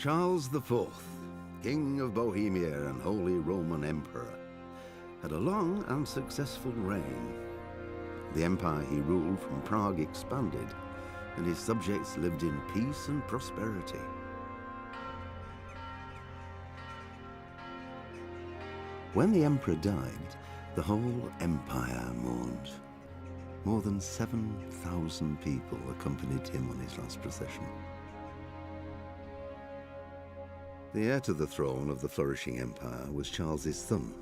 Charles IV, King of Bohemia and Holy Roman Emperor, had a long and successful reign. The empire he ruled from Prague expanded, and his subjects lived in peace and prosperity. When the emperor died, the whole empire mourned. More than 7,000 people accompanied him on his last procession. The heir to the throne of the flourishing empire was Charles's son,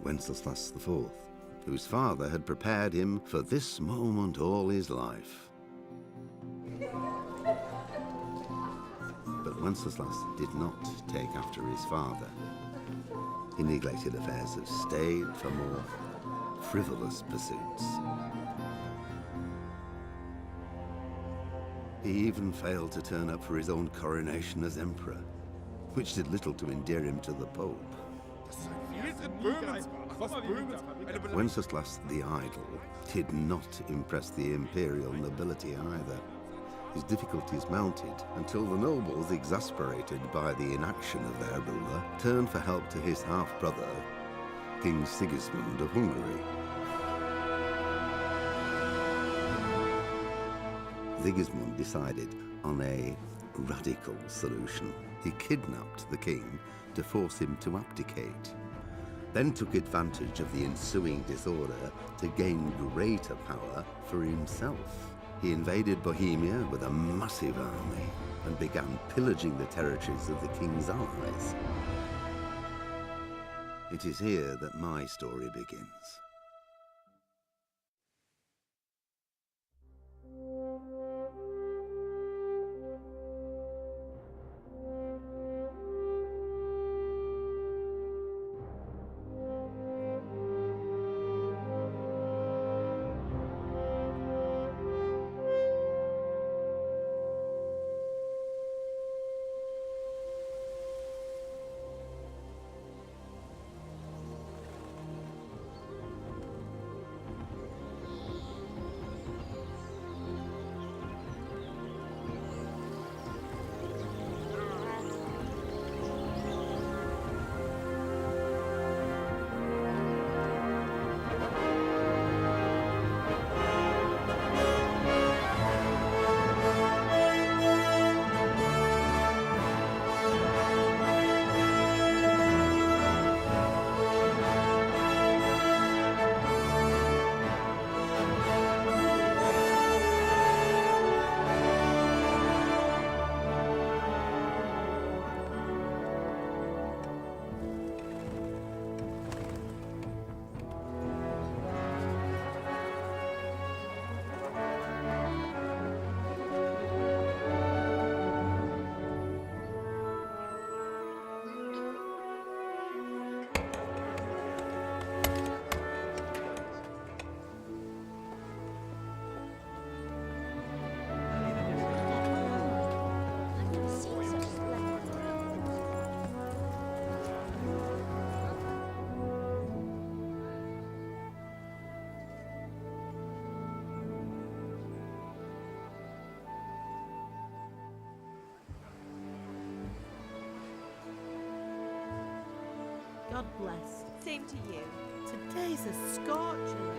Wenceslas IV, whose father had prepared him for this moment all his life. But Wenceslas did not take after his father. He neglected affairs of state for more frivolous pursuits. He even failed to turn up for his own coronation as emperor, which did little to endear him to the Pope. Wenceslas the Idle did not impress the imperial nobility either. His difficulties mounted until the nobles, exasperated by the inaction of their ruler, turned for help to his half-brother, King Sigismund of Hungary. Sigismund decided on a radical solution. He kidnapped the king to force him to abdicate, then took advantage of the ensuing disorder to gain greater power for himself. He invaded Bohemia with a massive army and began pillaging the territories of the king's allies. It is here that my story begins. God bless. Same to you. Today's a scorcher.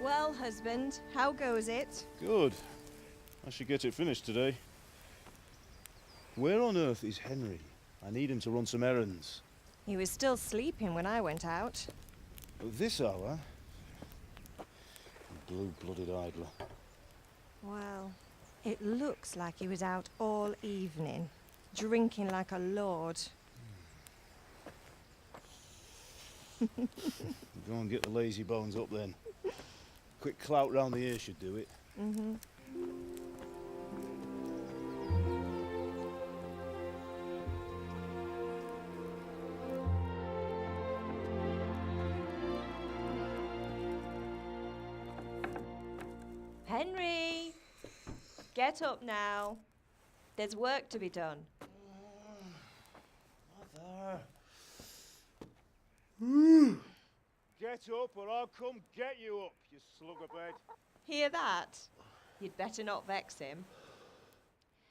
Well, husband, how goes it? Good. I should get it finished today. Where on earth is Henry? I need him to run some errands. He was still sleeping when I went out. At this hour? Blue-blooded idler. Well, it looks like he was out all evening, drinking like a lord. Go and get the lazy bones up then. Quick clout round the ear should do it. Mm-hmm. Henry! Get up now. There's work to be done. Get up or I'll come get you up, you slugabed. Hear that? You'd better not vex him.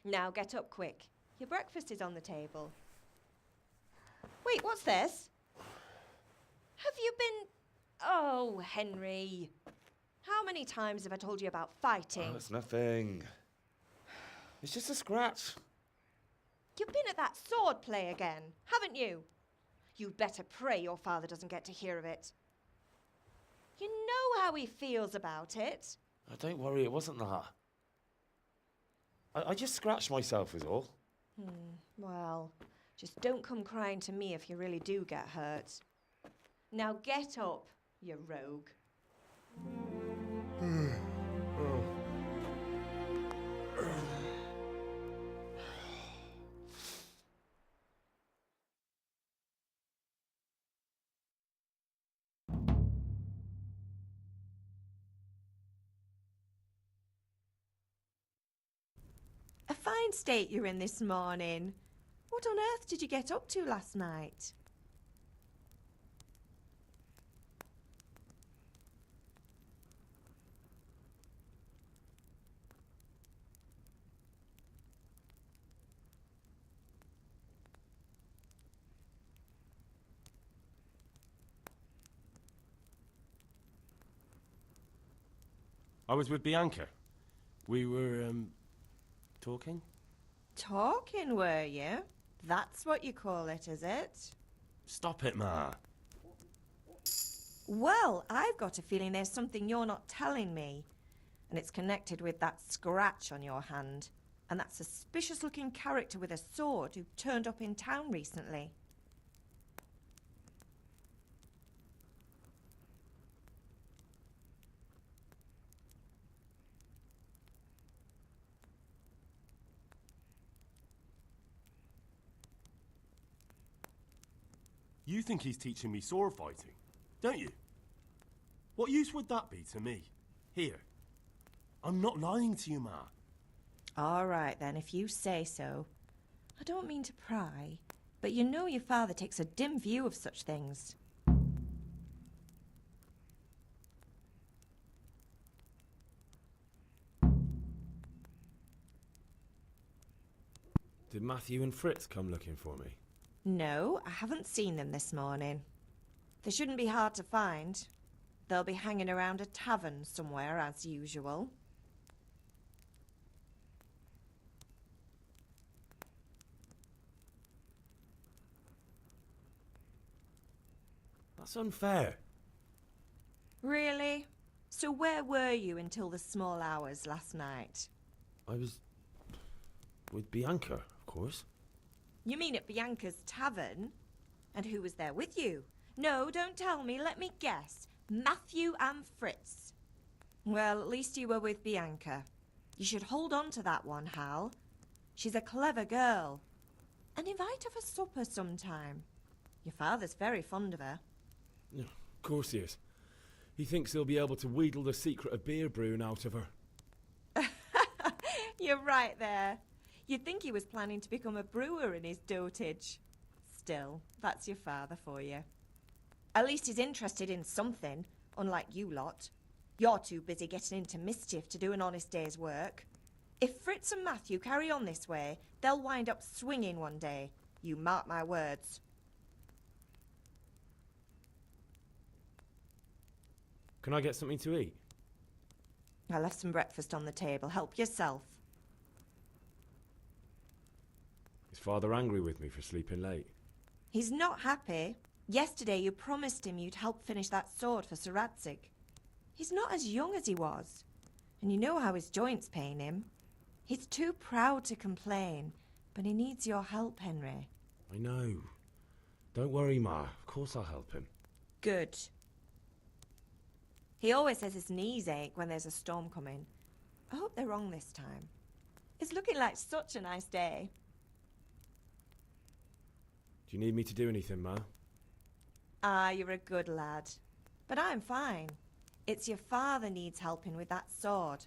Now get up quick. Your breakfast is on the table. Wait, what's this? Have you been... Oh, Henry. How many times have I told you about fighting? Oh, it's nothing. It's just a scratch. You've been at that sword play again, haven't you? You'd better pray your father doesn't get to hear of it. You know how he feels about it. Oh, don't worry, it wasn't that. I just scratched myself is all. Well, just don't come crying to me if you really do get hurt. Now get up, you rogue. A fine state you're in this morning. What on earth did you get up to last night? I was with Bianca. We were, talking? Talking, were you? That's what you call it, is it? Stop it, Ma. Well, I've got a feeling there's something you're not telling me. And it's connected with that scratch on your hand. And that suspicious-looking character with a sword who turned up in town recently. You think he's teaching me sword fighting, don't you? What use would that be to me? Here. I'm not lying to you, Ma. All right, then, if you say so. I don't mean to pry, but you know your father takes a dim view of such things. Did Matthew and Fritz come looking for me? No, I haven't seen them this morning. They shouldn't be hard to find. They'll be hanging around a tavern somewhere, as usual. That's unfair. Really? So where were you until the small hours last night? I was... with Bianca, of course. You mean at Bianca's tavern? And who was there with you? No, don't tell me, let me guess. Matthew and Fritz. Well, at least you were with Bianca. You should hold on to that one, Hal. She's a clever girl. And invite her for supper sometime. Your father's very fond of her. Yeah, of course he is. He thinks he'll be able to wheedle the secret of beer brewing out of her. You're right there. You'd think he was planning to become a brewer in his dotage. Still, that's your father for you. At least he's interested in something, unlike you lot. You're too busy getting into mischief to do an honest day's work. If Fritz and Matthew carry on this way, they'll wind up swinging one day. You mark my words. Can I get something to eat? I left some breakfast on the table. Help yourself. Is Father angry with me for sleeping late? He's not happy. Yesterday you promised him you'd help finish that sword for Sir Radzig. He's not as young as he was. And you know how his joints pain him. He's too proud to complain, but he needs your help, Henry. I know. Don't worry, Ma. Of course I'll help him. Good. He always says his knees ache when there's a storm coming. I hope they're wrong this time. It's looking like such a nice day. Do you need me to do anything, Ma? Ah, you're a good lad. But I'm fine. It's your father needs helping with that sword.